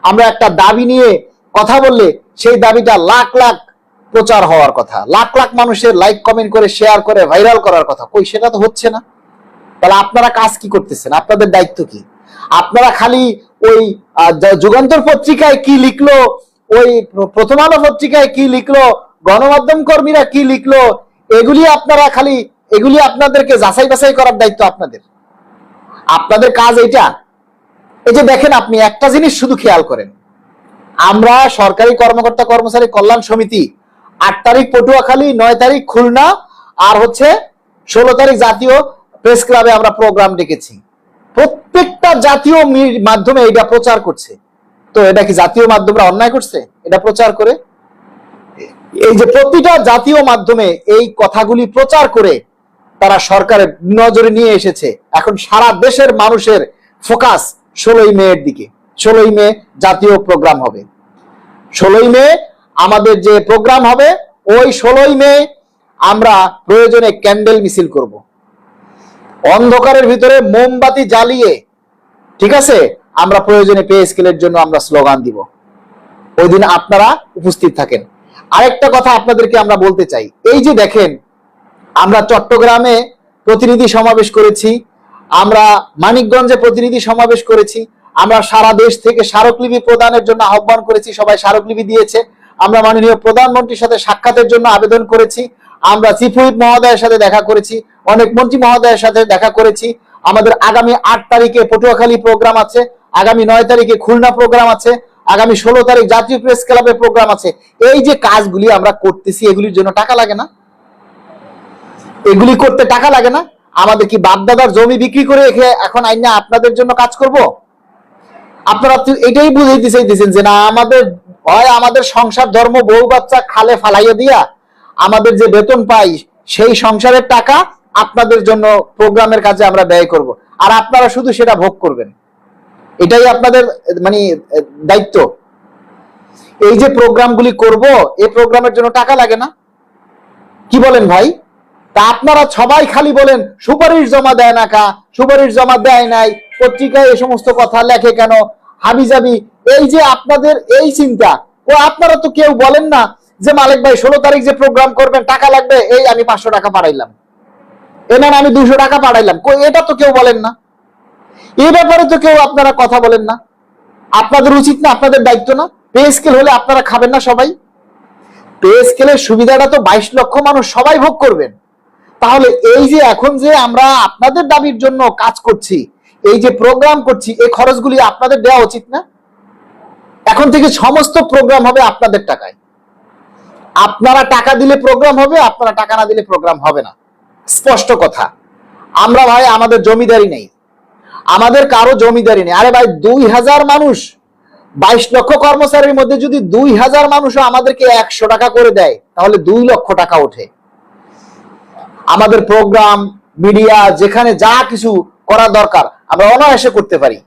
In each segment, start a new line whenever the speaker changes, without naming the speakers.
আমরা একটা দাবি নিয়ে কথা বললে সেই দাবিটা লাখ লাখ প্রচার হওয়ার কথা, লাখ লাখ মানুষের লাইক কমেন্ট করে শেয়ার করে ভাইরাল করার কথা, কই সেটা তো হচ্ছে না। তাহলে আপনারা কাজ কি করতেছেন? আপনাদের দায়িত্ব কি? আপনারা খালি ওই যুগান্তর পত্রিকায় কি লিখলো, ওই প্রথম আলো পত্রিকায় কি লিখলো, গণমাধ্যম কর্মীরা কি লিখলো, এগুলি আপনারা খালি এগুলি আপনাদেরকে যাচাই বাছাই করার দায়িত্ব আপনাদের। আপনাদের কাজ এইটা। এই যে দেখেন, আপনি একটা জিনিস শুধু খেয়াল করেন, আমরা সরকারি কর্মকর্তা কর্মচারী কল্যাণ সমিতি 8 তারিখ পটুয়াখালী, 9 তারিখ খুলনা, আর হচ্ছে 16 তারিখ জাতীয় প্রেস ক্লাবে আমরা প্রোগ্রাম ডেকেছি। প্রত্যেকটা জাতীয় মাধ্যমে এটা প্রচার করছে। তো এটা কি জাতীয় মাধ্যমরা অন্যায় করছে এটা প্রচার করে? এই যে প্রতিটা জাতীয় মাধ্যমে এই কথাগুলি প্রচার করে তারা সরকারের নজরে নিয়ে এসেছে। এখন সারা দেশের মানুষের ফোকাস 16ই মের দিকে। 16ই মে জাতীয় প্রোগ্রাম হবে। 16ই মে আমাদের যে প্রোগ্রাম হবে, ওই 16ই মে আমরা প্রয়োজনে ক্যান্ডেল মিছিল করব, অন্ধকারের ভিতরে মোমবাতি জ্বালিয়ে, ঠিক আছে, আমরা প্রয়োজনে পে স্কেলের জন্য আমরা স্লোগান দিব। ওই দিন আপনারা উপস্থিত থাকেন। আরেকটা কথা আপনাদেরকে আমরা বলতে চাই, এই যে দেখেন, আমরা চট্টগ্রামে প্রতিনিধি সমাবেশ করেছি, আমরা মানিকগঞ্জে প্রতিনিধি সমাবেশ করেছি, আমরা সারা দেশ থেকে স্মারকলিপি প্রদানের জন্য আহ্বান করেছি, সবাই স্মারকলিপি দিয়েছে। আমরা মাননীয় প্রধানমন্ত্রীর সাথে সাক্ষাতের জন্য আবেদন করেছি, আমরা চিফ হুইপ মহোদয়ের সাথে দেখা করেছি, অনেক মন্ত্রী মহোদয়ের সাথে দেখা করেছি। আমাদের আগামী 8 তারিখে পটুয়াখালী প্রোগ্রাম আছে, আগামী 9 তারিখে খুলনা প্রোগ্রাম আছে, আগামী 16 তারিখ জাতীয় প্রেস ক্লাবে প্রোগ্রাম আছে। এই যে কাজগুলি আমরা করতেছি, এগুলির জন্য টাকা লাগে না? এগুলি করতে টাকা লাগে না? আমাদের কি বাপদাদার জমি বিক্রি করে এখন আইনা আপনাদের জন্য কাজ করব? আপনারা এটাই বুঝাইতে চাইতেছেন যে না, আমাদের হয় আমাদের সংসার ধর্ম বউ বাচ্চা খালে ফালাইয়া দিয়া আমাদের যে বেতন পাই সেই সংসারের টাকা আপনাদের জন্য প্রোগ্রামের কাজে আমরা ব্যয় করব, আর আপনারা শুধু সেটা ভোগ করবেন। এটাই আপনাদের মানে দায়িত্ব। এই যে প্রোগ্রামগুলি করব, এই প্রোগ্রামের জন্য টাকা লাগে না? কি বলেন ভাই? তা আপনারা সবাই খালি বলেন সুপারিশ জমা দেয় না, সুপারিশ জমা দেয় নাই, পত্রিকায় এই সমস্ত কথা লেখে কেন, হাবিজাবি। এই যে আপনাদের এই চিন্তা, ও আপনারা তো কেউ বলেন না যে মালিক ভাই 16 তারিখ যে প্রোগ্রাম করবেন টাকা লাগবে, এই আমি 500 টাকা পাঠাইলাম, এনার আমি 200 টাকা পাঠাইলাম, এটা তো কেউ বলেন না। এই ব্যাপারে তো কেউ আপনারা কথা বলেন না। আপনাদের উচিত না? আপনাদের দায়িত্ব না? পে স্কেল হলে আপনারা খাবেন না সবাই? পে স্কেলের সুবিধাটা তো 22 লক্ষ মানুষ সবাই ভোগ করবেন। তাহলে এই যে এখন যে আমরা আপনাদের দাবির জন্য কাজ করছি, এই যে প্রোগ্রাম করছি, এই খরচগুলি আপনাদের দেওয়া উচিত না? এখন থেকে সমস্ত প্রোগ্রাম হবে আপনাদের টাকায়। আপনারা টাকা দিলে প্রোগ্রাম হবে, আপনারা টাকা না দিলে প্রোগ্রাম হবে না। স্পষ্ট কথা। আমরা ভাই আমাদের জমিদারি নেই, আমাদের কারো জমিদারি নেই। আরে ভাই 2000 মানুষ, 22 লক্ষ কর্মচারীর মধ্যে যদি 2000 মানুষও আমাদেরকে 100 টাকা করে দেয়, তাহলে 2 লক্ষ টাকা ওঠে। আমাদের প্রোগ্রাম, মিডিয়া, যেখানে যা কিছু করা দরকার আমরা অনায়াসে করতে পারি,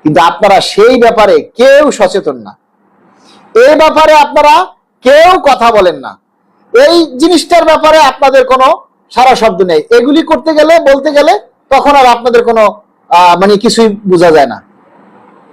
কিন্তু আপনারা সেই ব্যাপারে কেউ সচেতন না। এই ব্যাপারে আপনারা কেউ কথা বলেন না। এই জিনিসটার ব্যাপারে আপনাদের কোনো সারা শব্দ নেই। এগুলি করতে গেলে, বলতে গেলে তখন আর আপনাদের কোনো মানে কিছুই বোঝা যায় না।